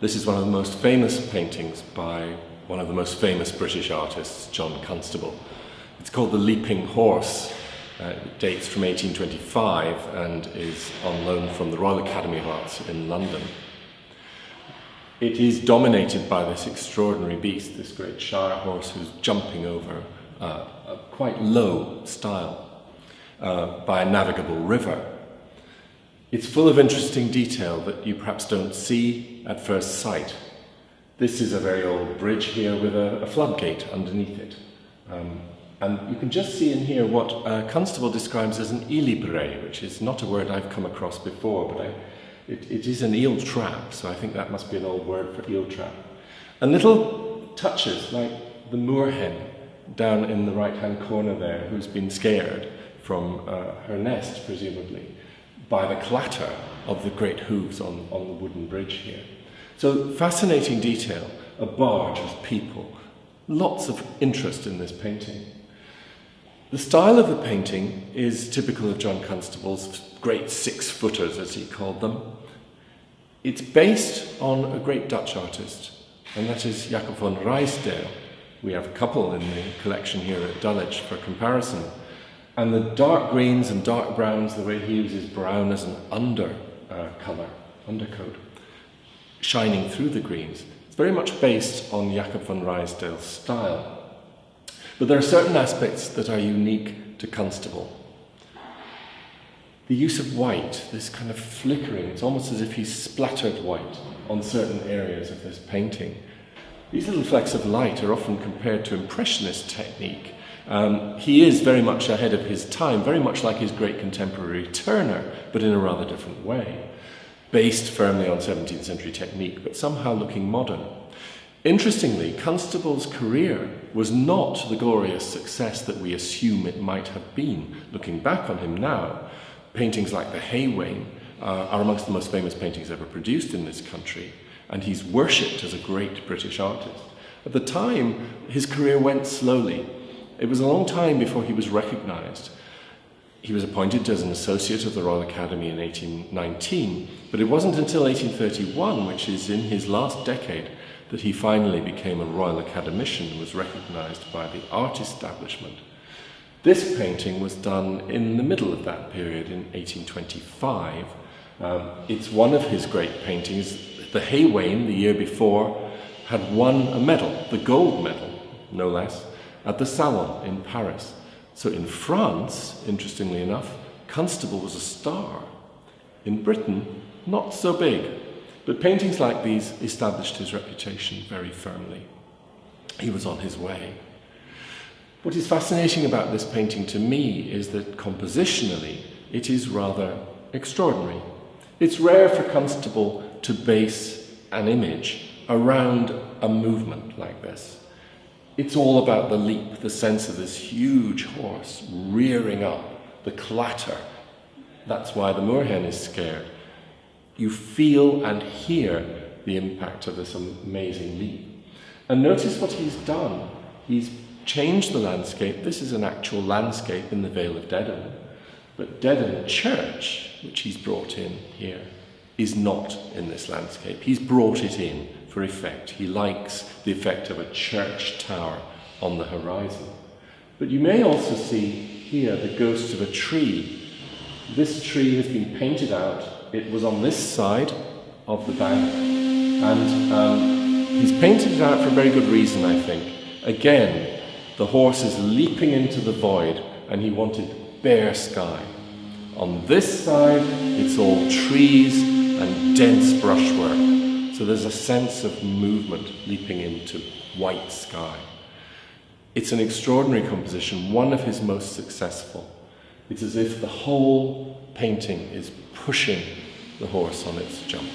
This is one of the most famous paintings by one of the most famous British artists, John Constable. It's called The Leaping Horse. It dates from 1825 and is on loan from the Royal Academy of Arts in London. It is dominated by this extraordinary beast, this great Shire horse who's jumping over a quite low stile by a navigable river. It's full of interesting detail that you perhaps don't see at first sight. This is a very old bridge here with a floodgate underneath it. And you can just see in here what Constable describes as an élibré, which is not a word I've come across before, but it is an eel trap, so I think that must be an old word for eel trap. And little touches like the moorhen down in the right-hand corner there, who's been scared from her nest, presumably, by the clatter of the great hooves on the wooden bridge here. So fascinating detail, a barge with people, lots of interest in this painting. The style of the painting is typical of John Constable's great six-footers, as he called them. It's based on a great Dutch artist, and that is Jacob van Ruysdael. We have a couple in the collection here at Dulwich for comparison. And the dark greens and dark browns, the way he uses brown as an undercoat, shining through the greens. It's very much based on Jacob van Ruysdael's style. But there are certain aspects that are unique to Constable. The use of white, this kind of flickering, it's almost as if he's splattered white on certain areas of this painting. These little flecks of light are often compared to Impressionist technique. He is very much ahead of his time, very much like his great contemporary Turner, but in a rather different way. Based firmly on 17th century technique, but somehow looking modern. Interestingly, Constable's career was not the glorious success that we assume it might have been. Looking back on him now, paintings like the Hay Wain are amongst the most famous paintings ever produced in this country, and he's worshipped as a great British artist. At the time, his career went slowly. It was a long time before he was recognised. He was appointed as an associate of the Royal Academy in 1819, but it wasn't until 1831, which is in his last decade, that he finally became a Royal Academician and was recognised by the art establishment. This painting was done in the middle of that period, in 1825. It's one of his great paintings. The Hay Wain, the year before, had won a medal, the gold medal, no less, at the Salon in Paris. So in France, interestingly enough, Constable was a star. In Britain, not so big. But paintings like these established his reputation very firmly. He was on his way. What is fascinating about this painting to me is that compositionally it is rather extraordinary. It's rare for Constable to base an image around a movement like this. It's all about the leap, the sense of this huge horse rearing up, the clatter. That's why the moorhen is scared. You feel and hear the impact of this amazing leap. And notice what he's done. He's changed the landscape. This is an actual landscape in the Vale of Dejardin. But Dejardin Church, which he's brought in here, is not in this landscape. He's brought it in for effect. He likes the effect of a church tower on the horizon. But you may also see here the ghost of a tree. This tree has been painted out. It was on this side of the bank, and he's painted it out for a very good reason, I think. Again, the horse is leaping into the void, and he wanted bare sky. On this side, it's all trees and dense brushwork. So there's a sense of movement leaping into white sky. It's an extraordinary composition, one of his most successful. It's as if the whole painting is pushing the horse on its jump.